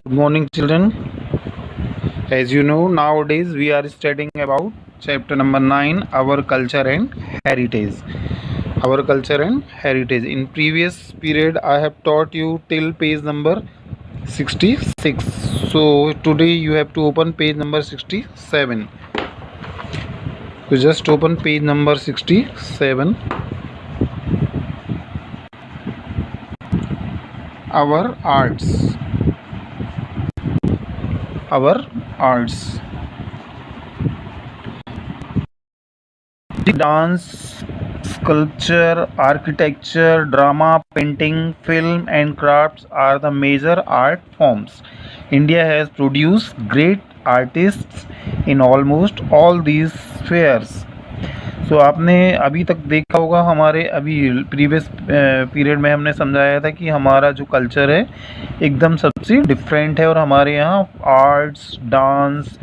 Good morning, children. As you know, nowadays we are studying about chapter number 9, Our Culture and Heritage. Our Culture and Heritage. In previous period, I have taught you till page number 66. So today you have to open page number 67. So just open page number 67. Our arts. Our arts. Dance, sculpture, architecture, drama, painting, film, and crafts are the major art forms. India has produced great artists in almost all these spheres. सो आपने अभी तक देखा होगा, हमारे अभी previous period में हमने समझाया था कि हमारा जो कल्चर है एकदम सबसे डिफरेंट है और हमारे यहाँ आर्ट्स, डांस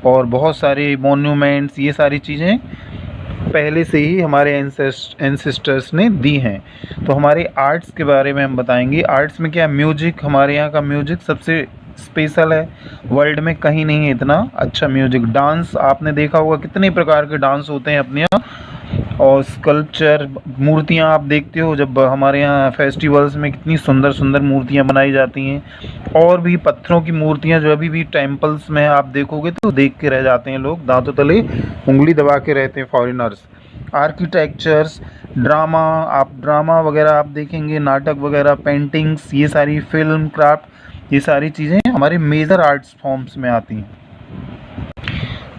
और बहुत सारे मोन्यूमेंट्स, ये सारी चीज़ें पहले से ही हमारे एंसेस्टर्स ने दी हैं। तो हमारे आर्ट्स के बारे में हम बताएंगे। आर्ट्स में क्या, म्यूजिक, हमारे यहाँ का म्यूजिक सबसे स्पेशल है, वर्ल्ड में कहीं नहीं है इतना अच्छा म्यूजिक। डांस आपने देखा होगा कितने प्रकार के डांस होते हैं अपने यहाँ, और स्कल्पचर, मूर्तियाँ आप देखते हो जब हमारे यहाँ फेस्टिवल्स में कितनी सुंदर सुंदर मूर्तियाँ बनाई जाती हैं। और भी पत्थरों की मूर्तियाँ जो अभी भी टेम्पल्स में आप देखोगे तो देख के रह जाते हैं लोग, दांतों तले उंगली दबा के रहते हैं फॉरेनर्स। आर्किटेक्चर्स, ड्रामा, आप ड्रामा वगैरह आप देखेंगे, नाटक वगैरह, पेंटिंग्स, ये सारी फिल्म, क्राफ्ट, ये सारी चीज़ें हमारे मेजर आर्ट्स फॉर्म्स में आती हैं।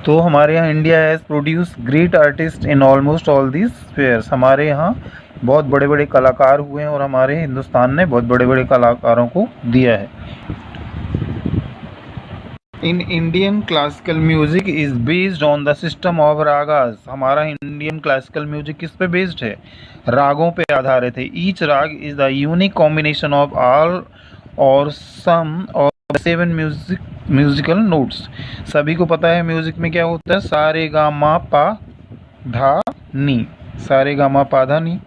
तो हमारे यहाँ India has produce great artist in almost all these spheres. हमारे यहाँ बहुत बड़े बड़े कलाकार हुए हैं और हमारे हिंदुस्तान ने बहुत बड़े बड़े कलाकारों को दिया है। In Indian classical music is based on the system of ragas. हमारा इंडियन क्लासिकल म्यूजिक किस पे बेस्ड है? रागों पे आधारित है। ईच राग is the unique combination of all और सम और 7 म्यूजिकल नोट्स। सभी को पता है म्यूजिक में क्या होता है, सारे गा मा पा धा नी, सारे गा मा पा धा नी,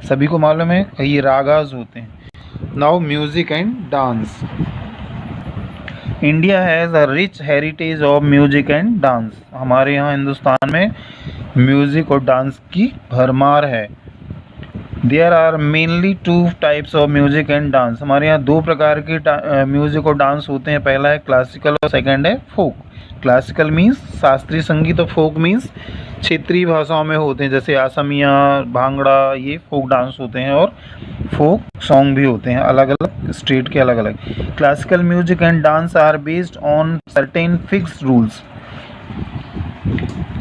सभी को मालूम है, ये रागाज होते हैं। Now music and dance. India has a rich heritage of music and dance. हमारे यहाँ हिंदुस्तान में म्यूजिक और डांस की भरमार है। There are mainly 2 types of music and dance. हमारे यहाँ 2 प्रकार के म्यूजिक और डांस होते हैं। पहला है क्लासिकल और सेकंड है फोक। क्लासिकल मीन्स शास्त्रीय संगीत और फोक मीन्स क्षेत्रीय भाषाओं में होते हैं, जैसे असमिया, भांगड़ा, ये फोक डांस होते हैं। और फोक सॉन्ग भी होते हैं, अलग अलग स्टेट के अलग अलग। Classical music and dance are based on certain fixed rules.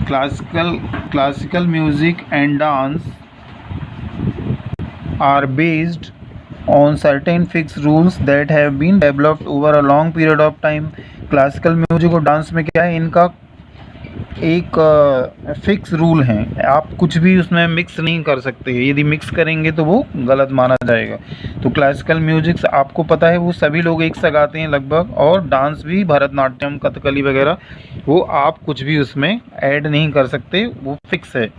Classical music and dance are based on certain fixed rules that have been developed over a long period of time. Classical music और dance में क्या है, इनका एक fix rule है, आप कुछ भी उसमें मिक्स नहीं कर सकते। यदि मिक्स करेंगे तो वो गलत माना जाएगा। तो क्लासिकल म्यूजिक आपको पता है वो सभी लोग एक साथ गाते हैं लगभग, और डांस भी भरतनाट्यम, कथकली वगैरह, वो आप कुछ भी उसमें ऐड नहीं कर सकते, वो फिक्स है।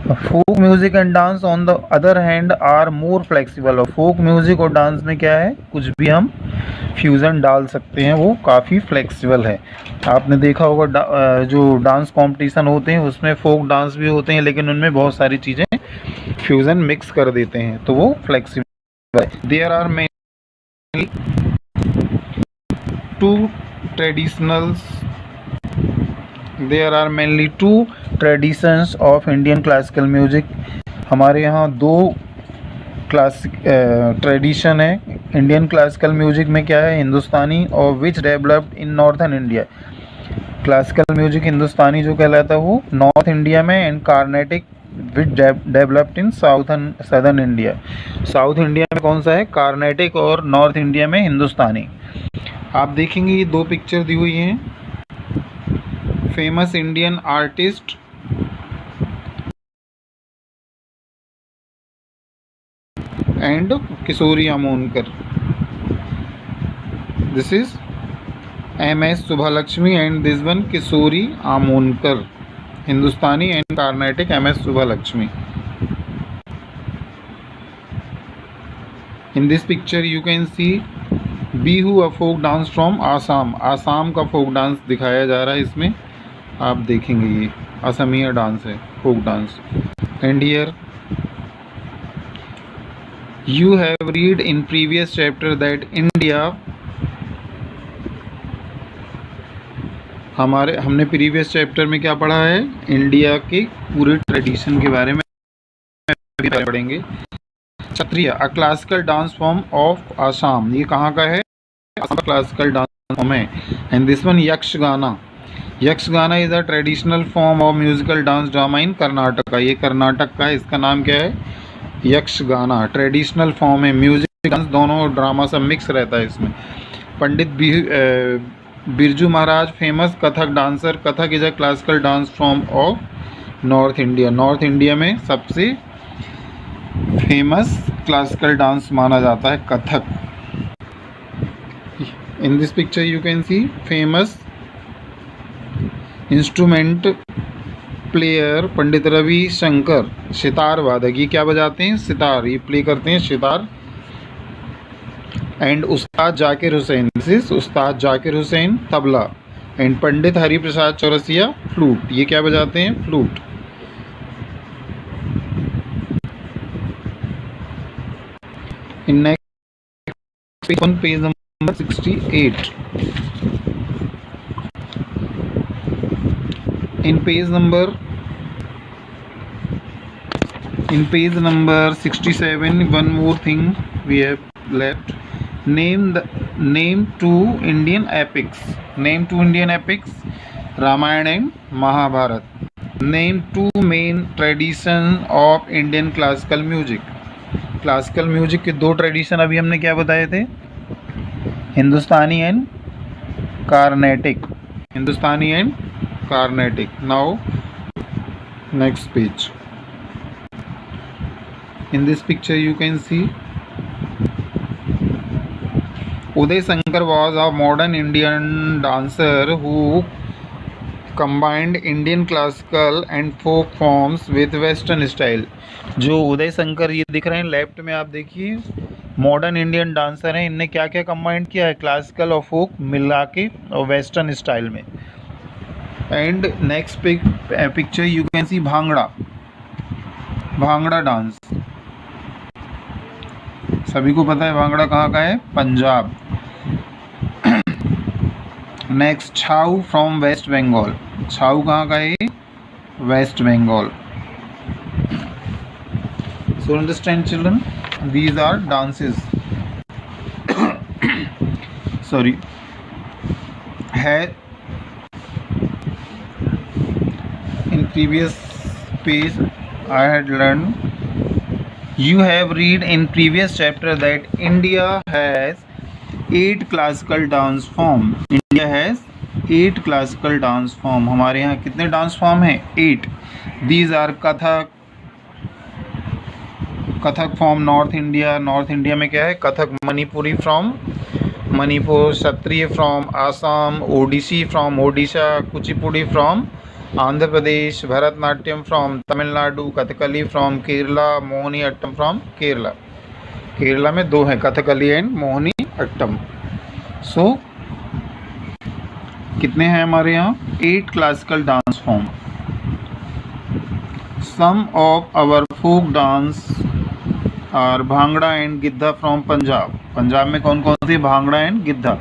Folk music and dance on the other hand are more flexible. और फोक म्यूजिक और डांस में क्या है, कुछ भी हम फ्यूज़न डाल सकते हैं, वो काफ़ी फ्लेक्सिबल है। आपने देखा होगा जो डांस कंपटीशन होते हैं उसमें फोक डांस भी होते हैं, लेकिन उनमें बहुत सारी चीज़ें फ्यूज़न मिक्स कर देते हैं, तो वो फ्लेक्सिबल है। There are mainly 2 traditions of Indian classical music. हमारे यहाँ 2 क्लासिक ट्रेडिशन है इंडियन क्लासिकल म्यूजिक में। क्या है, हिंदुस्तानी और which developed in northern India. Classical music Hindustani जो कहलाता है वो नॉर्थ इंडिया में, and Carnatic which developed in southern India. South India में कौन सा है, कार्नेटिक, और नॉर्थ इंडिया में हिंदुस्तानी। आप देखेंगे ये 2 पिक्चर दी हुई हैं, famous Indian artist and Kishori Amonkar. This is MS Subbulakshmi and this one Kishori Amonkar, Hindustani and Carnatic MS Subbulakshmi. In this picture you can see Bihu a folk dance from Assam, Assam का फोक डांस दिखाया जा रहा है इसमें, आप देखेंगे ये असमिया डांस है, folk dance. And here you have read in previous chapter that India, हमने प्रीवियस चैप्टर में क्या पढ़ा है, इंडिया के पूरे ट्रेडिशन के बारे में पढ़ेंगे। Sattriya a classical dance form of Assam, ये कहाँ का है, आसाम का क्लासिकल डांस फॉर्म है। And this one Yakshagana, Yakshagana is a traditional form of musical dance drama in Karnataka, ये कर्नाटक का है, इसका नाम क्या है, यक्षगाना। ट्रेडिशनल फॉर्म है, म्यूजिक डांस दोनों ड्रामा सब मिक्स रहता है इसमें। Pandit Birju Maharaj famous Kathak dancer, Kathak is a classical dance form of north India, north India में सबसे फेमस क्लासिकल डांस माना जाता है Kathak. In this picture you can see famous instrument player Pandit Ravi Shankar, sitar वादक, ये क्या बजाते हैं, सितार, ये प्ले करते हैं sitar. And Ustad Zakir Hussain, this is Ustad Zakir Hussain tabla. And Pandit Hari Prasad Chaurasia flute, ये क्या बजाते हैं, flute. In next on page number 68, in page number 67 one more thing we have left. Name two Indian epics, name two Indian epics, Ramayana and Mahabharata. Name two main tradition of Indian classical music, classical music के दो tradition अभी हमने क्या बताए थे, Hindustani and Carnatic, Hindustani and Carnatic. Now next page, in this picture you can see Uday Shankar was a modern Indian dancer who combined Indian classical and folk forms with western style। जो उदय शंकर ये दिख रहे हैं लेफ्ट में, आप देखिए मॉडर्न इंडियन डांसर हैं, इनने क्या क्या कंबाइंड किया है, क्लासिकल और फोक मिला के और वेस्टर्न स्टाइल में। And next picture you can see bhangra, bhangra dance, सभी को पता है भांगड़ा कहाँ का है, Punjab. Next Chhau from west Bengal, Chhau कहाँ का है, west Bengal. So understand children, these are dances sorry in previous page I had learned, you have read in previous chapter that India has 8 classical dance form, India has 8 classical dance form। हमारे यहाँ कितने dance form हैं, 8। these are Kathak, Kathak from north India, north India में क्या है, Kathak. Manipuri from Manipur, Sattriya from Assam, Odissi from Odisha, Kuchipudi from Andhra Pradesh, Bharatanatyam from Tamil Nadu, Kathakali from Kerala, Mohini Attam from Kerala. Kerala में दो हैं, कथकली एंड मोहिनी अट्टम। सो कितने हैं हमारे यहाँ, 8 classical dance form. Some of our folk dance और भांगड़ा एंड गिद्धा फ्रॉम पंजाब, पंजाब में कौन कौन सी, भांगड़ा एंड गिद्धा।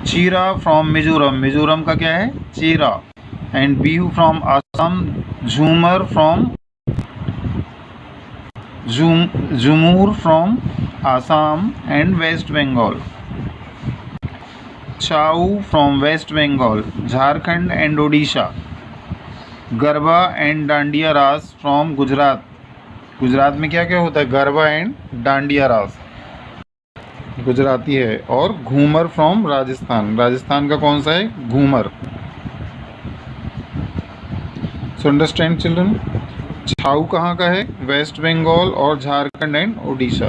चीरा फ्रॉम मिजोरम, मिजोरम का क्या है, चीरा। And Bihu from Assam, Jhumar from Jhumur from Assam and west Bengal. Chhau from west Bengal, Jharkhand and Odisha. Garba and Dandiya Raas from Gujarat, Gujarat में क्या क्या होता है, गरबा एंड डांडिया रास गुजराती है। और घूमर फ्रॉम राजस्थान, राजस्थान का कौन सा है, घूमर। सो अंडरस्टैंड चिल्ड्रन, छाऊ कहाँ का है, वेस्ट बंगाल और झारखंड एंड ओडिशा।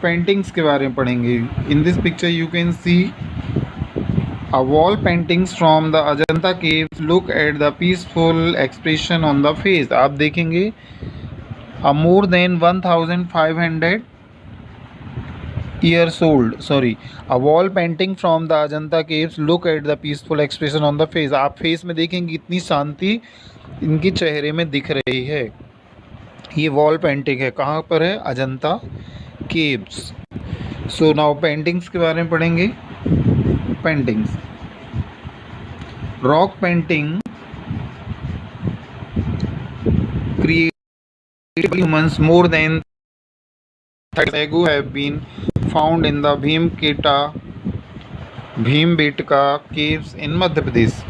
पेंटिंग्स के बारे में पढ़ेंगे। इन this picture you can C a wall paintings from the Ajanta caves, look at the peaceful expression on the face। आप देखेंगे more than 1500 years old, sorry, a wall painting from the Ajanta caves. Look at the peaceful expression on the face. आप face में देखेंगे इतनी शांति इनके चेहरे में दिख रही है। ये वॉल पेंटिंग है, कहाँ पर है? Ajanta caves. So now paintings के बारे में पढ़ेंगे। Paintings, rock painting created humans more than 30 ago have been found in the Bhimbetka caves in Madhya Pradesh.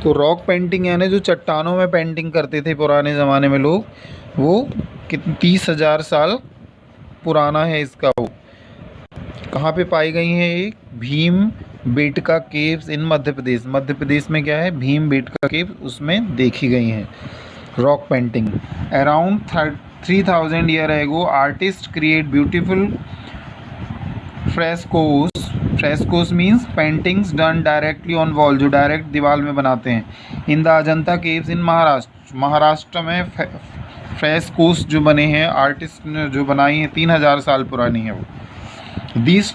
तो रॉक पेंटिंग यानी जो चट्टानों में पेंटिंग करते थे पुराने ज़माने में लोग, वो कितनी 30,000 साल पुराना है इसका। वो कहाँ पे पाई गई है? ये भीमबेटका केव्स इन मध्य प्रदेश। मध्य प्रदेश में क्या है? भीमबेटका केव्स, उसमें देखी गई हैं rock painting. Around 3,000 year ago artist create beautiful frescoes. Frescoes means paintings done directly on wall, जो डायरेक्ट दीवार में बनाते हैं। In the Ajanta caves in Maharashtra, Maharashtra में फ्रेस्कोस जो बने हैं, आर्टिस्ट ने जो बनाई हैं 3,000 साल पुरानी है वो। This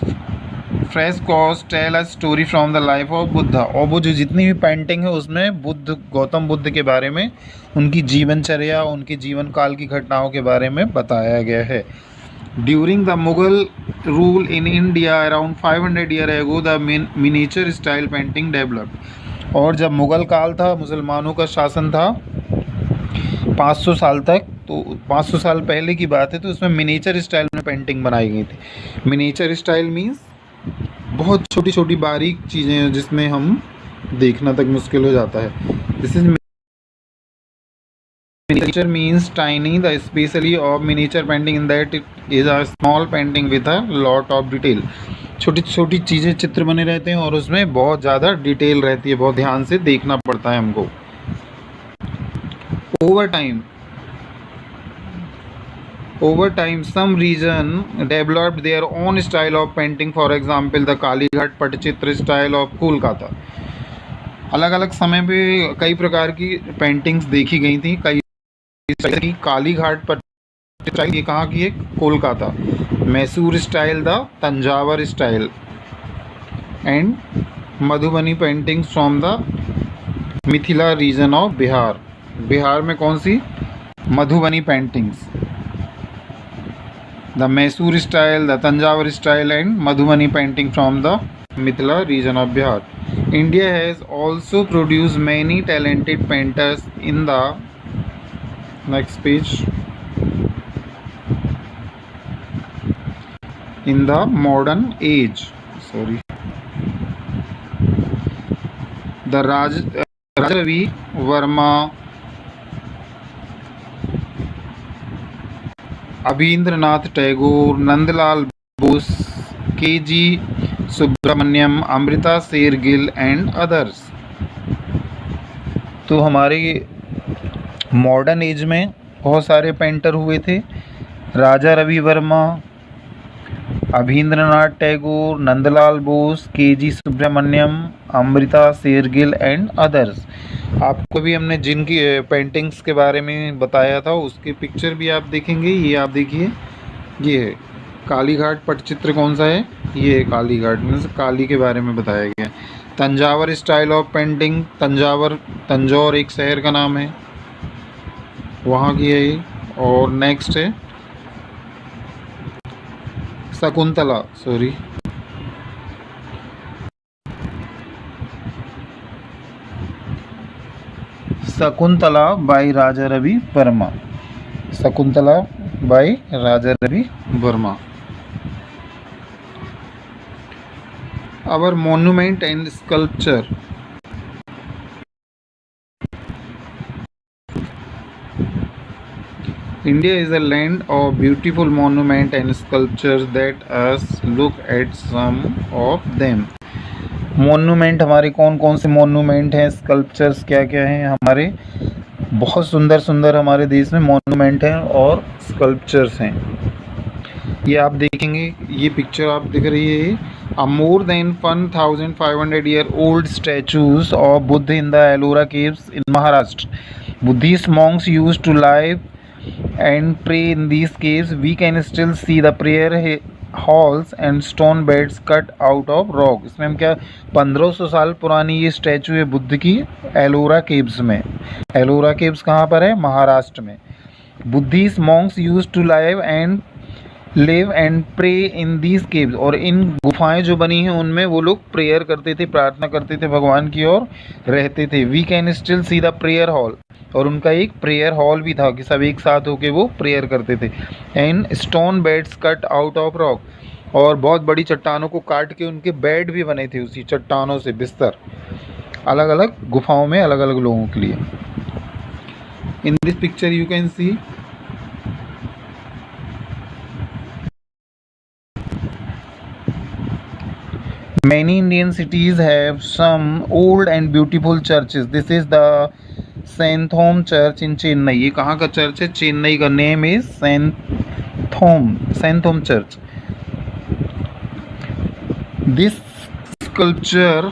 frescoes tell a story from the life of Buddha. और वो जो जितनी भी पेंटिंग है उसमें गौतम बुद्ध के बारे में, उनकी जीवनचर्या, उनके जीवन काल की घटनाओं के बारे में बताया गया है। During the Mughal rule in India around 500 year ago the miniature style painting developed. और जब मुगल काल था, मुसलमानों का शासन था 500 साल तक, तो 500 साल पहले की बात है, तो उसमें मिनीचर स्टाइल में पेंटिंग बनाई गई थी। मिनीचर स्टाइल मीन्स बहुत छोटी छोटी बारीक चीज़ें हैं जिसमें हम देखना तक मुश्किल हो जाता है। This is miniature means tiny, the especially of miniature painting in that it is a small painting with a lot of detail। छोटी छोटी चीज़ें चित्र बने रहते हैं और उसमें बहुत ज़्यादा डिटेल रहती है, बहुत ध्यान से देखना पड़ता है हमको। Over time some region developed their own style of painting, for example the Kalighat Patachitra style of Kolkata. अलग अलग समय पे कई प्रकार की पेंटिंग्स देखी गई थी। कई कालीघाट पटचित्र स्टाइल, ये कहाँ की है? Kolkata. Mysore style, the Thanjavur style, and Madhubani paintings from the Mithila region of Bihar. Bihar में कौन सी? Madhubani paintings. The Mysore style, the Thanjavur style and Madhubani painting from the Mithila region of Bihar. India has also produced many talented painters in the next page in the modern age। Sorry, the Raja Ravi Verma, Abhindranath Tagore, Nandlal Bose, K.G. Subramanyan, Amrita Shergil and others. तो हमारे modern age में बहुत सारे painter हुए थे। Raja Ravi Varma, Abanindranath Tagore, Nandalal Bose, KG. Subramanyan, Amrita Shergil and others. आपको भी हमने जिनकी पेंटिंग्स के बारे में बताया था उसकी पिक्चर भी आप देखेंगे। ये आप देखिए, ये है कालीघाट पटचित्र। कौन सा है? ये कालीघाट में से काली के बारे में बताया गया। Thanjavur style of painting, Tanjore एक शहर का नाम है, वहाँ की है ये। और नेक्स्ट है Shakuntala, sorry, Shakuntala by Raja Ravi Varma. Shakuntala by Raja Ravi Varma. Our monument and sculpture। India is a land of beautiful monument and sculptures that us look at some of them। Monument हमारे कौन कौन से मोन्यूमेंट हैं, स्कल्पचर्स क्या क्या हैं हमारे? बहुत सुंदर सुंदर हमारे देश में मोन्यूमेंट हैं और स्कल्पचर्स हैं। ये आप देखेंगे, ये पिक्चर आप दिख रही है, a more than 1,500 year old statues of Buddha in the Ellora caves in Maharashtra। Buddhist monks used to live and pray in these caves। We can still see the prayer halls and stone beds cut out of rock। इसमें हम क्या 1500 साल पुरानी ये statue है बुद्ध की Ellora caves में। Ellora caves कहाँ पर है? महाराष्ट्र में। Buddhist monks used to live and pray in these caves. और इन गुफाएं जो बनी हैं उनमें वो लोग प्रेयर करते थे, प्रार्थना करते थे भगवान की और रहते थे। We can still see the prayer hall. और उनका एक प्रेयर हॉल भी था कि सब एक साथ होके वो प्रेयर करते थे। And stone beds cut out of rock. और बहुत बड़ी चट्टानों को काट के उनके बेड भी बने थे उसी चट्टानों से, बिस्तर, अलग अलग गुफाओं में अलग अलग लोगों के लिए। इन this picture you can C many Indian cities have some old and beautiful churches. This is the Saint-Thom Church in Chennai। ये कहाँ का चर्च है? चेन्नई का। Name is Saint-Thom Church। This sculpture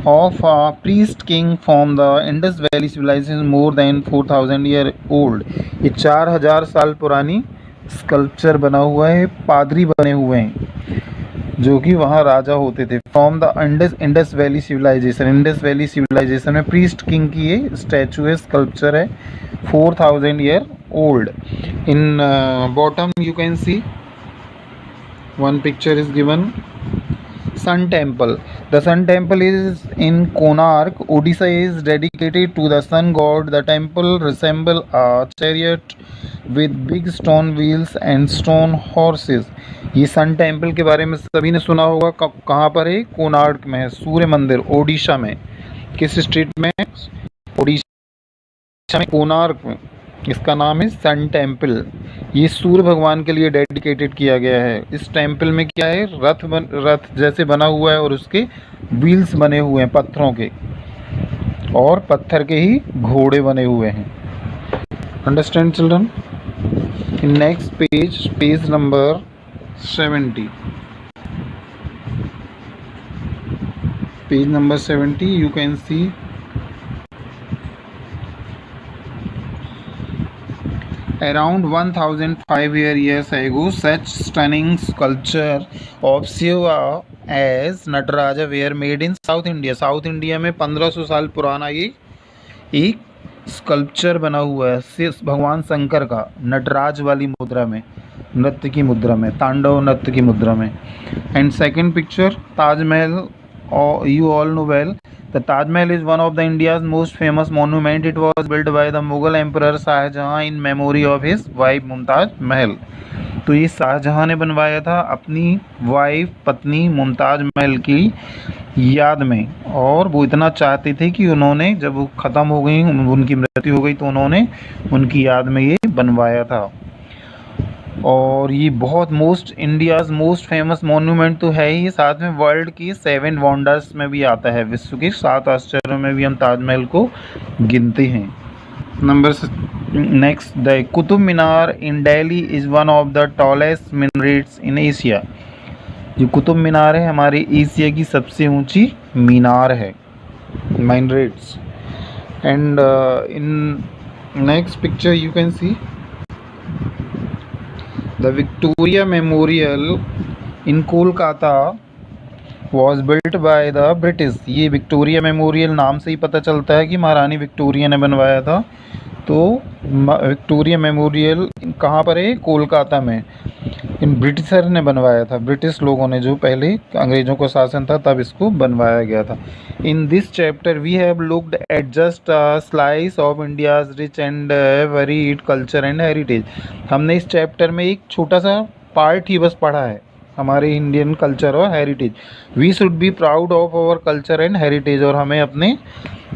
of a priest king from the Indus Valley civilization is more than 4000 year old। ये 4000 साल पुरानी sculpture बना हुआ है, पादरी बने हुए हैं जो कि वहाँ राजा होते थे। From the Indus valley civilisation. Indus valley civilisation में प्रीस्ट किंग की ये स्टैचू है, स्कल्पचर है, 4000 year old. In bottom you can see one picture is given. Sun Temple। The Sun Temple is in Konark, Odisha, is dedicated to the sun god। The temple resembles a chariot with big stone wheels and stone horses। ये sun temple के बारे में सभी ने सुना होगा। कहाँ पर है? कोणार्क में है, सूर्य मंदिर, ओडिशा में। किस स्टेट में? ओडिशा में, कोणार्क में। इसका नाम है सन टेम्पल। ये सूर्य भगवान के लिए डेडिकेटेड किया गया है। इस टेम्पल में क्या है? रथ जैसे बना हुआ है और उसके व्हील्स बने हुए हैं पत्थरों के, और पत्थर के ही घोड़े बने हुए हैं। Understand children? In next page, page number 70, page number 70 you can see around 1005 years ago such stunning sculpture of Shiva as Nataraja were made in South India। South India में 1500 साल पुराना ये एक स्कल्पचर बना हुआ है भगवान शंकर का, नटराज वाली मुद्रा में, नृत्य की मुद्रा में, तांडव नृत्य की मुद्रा में। And second picture, Taj Mahal. You all know well the Taj Mahal is one of the India's most famous monument। It was built by the Mughal Emperor Shah Jahan in memory of his wife Mumtaz Mahal। तो ये शाहजहां ने बनवाया था अपनी wife, पत्नी मुमताज महल की याद में। और वो इतना चाहते थे कि उन्होंने, जब वो ख़त्म हो गई, उनकी मृत्यु हो गई, तो उन्होंने उनकी याद में ये बनवाया था। और ये बहुत इंडियाज़ मोस्ट फेमस मोन्यूमेंट तो है ही, साथ में वर्ल्ड की 7 वंडर्स में भी आता है। विश्व के 7 आश्चर्यों में भी हम ताजमहल को गिनते हैं। Number next, the Qutub Minar in Delhi is one of the tallest minarets in Asia. जो कुतुब मीनार है हमारे एशिया की सबसे ऊंची मीनार है, minarets. And in next picture you can C The Victoria Memorial in Kolkata was built by the British। ये Victoria memorial नाम से ही पता चलता है कि महारानी विक्टोरिया ने बनवाया था। तो विक्टोरिया मेमोरियल कहाँ पर है? कोलकाता में। इन ब्रिटिशर ने बनवाया था, ब्रिटिश लोगों ने, जो पहले अंग्रेज़ों का शासन था तब इसको बनवाया गया था। In this chapter we have looked at just a slice of India's rich and varied culture and heritage. हमने इस चैप्टर में एक छोटा सा पार्ट ही बस पढ़ा है, हमारे इंडियन कल्चर और heritage. We should be proud of our culture and heritage. और हमें अपने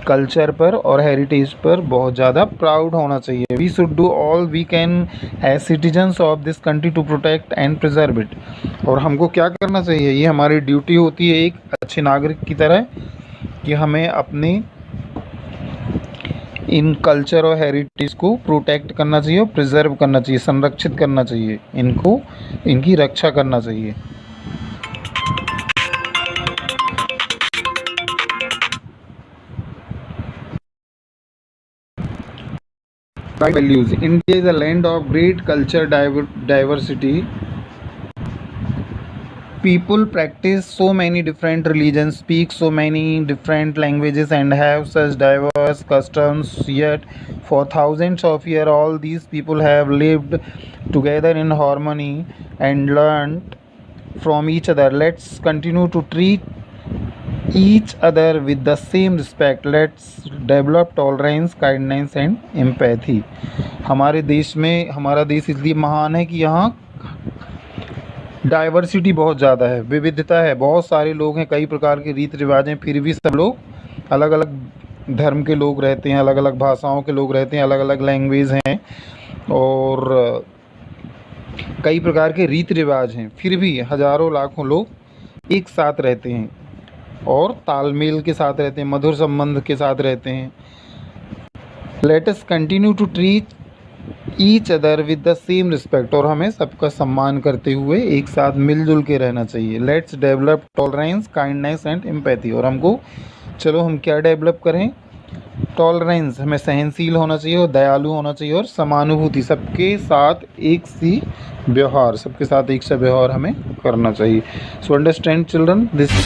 कल्चर पर और हेरिटेज पर बहुत ज़्यादा प्राउड होना चाहिए। We should do all we can as citizens of this country to protect and preserve it. और हमको क्या करना चाहिए? ये हमारी ड्यूटी होती है एक अच्छे नागरिक की तरह, कि हमें अपने इन कल्चर और हेरिटेज को प्रोटेक्ट करना चाहिए और प्रिजर्व करना चाहिए, संरक्षित करना चाहिए, इनको, इनकी रक्षा करना चाहिए। Values। India is a land of great culture diversity People practice so many different religions, speak so many different languages, and have such diverse customs. Yet, for thousands of years, all these people have lived together in harmony and learned from each other. Let's continue to treat each other with the same respect. Let's develop tolerance, kindness and empathy. हमारे देश में, हमारा देश इसलिए महान है कि यहाँ डाइवर्सिटी बहुत ज़्यादा है, विविधता है, बहुत सारे लोग हैं, कई प्रकार के रीति रिवाज हैं, फिर भी सब लोग अलग अलग धर्म के लोग रहते हैं, अलग अलग भाषाओं के लोग रहते हैं, अलग अलग लैंग्वेज हैं और कई प्रकार के रीति रिवाज हैं, फिर भी हज़ारों लाखों लोग एक साथ रहते हैं और तालमेल के साथ रहते हैं, मधुर संबंध के साथ रहते हैं। Let us continue to treat each other with the same respect, और हमें सबका सम्मान करते हुए एक साथ मिलजुल के रहना चाहिए। Let's develop tolerance, kindness and empathy, और हमको चलो हम क्या डेवलप करें? टॉलरेंस, हमें सहनशील होना चाहिए और दयालु होना चाहिए, और समानुभूति, सबके साथ एक सी व्यवहार, सबके साथ एक सा व्यवहार हमें करना चाहिए। So understand children this.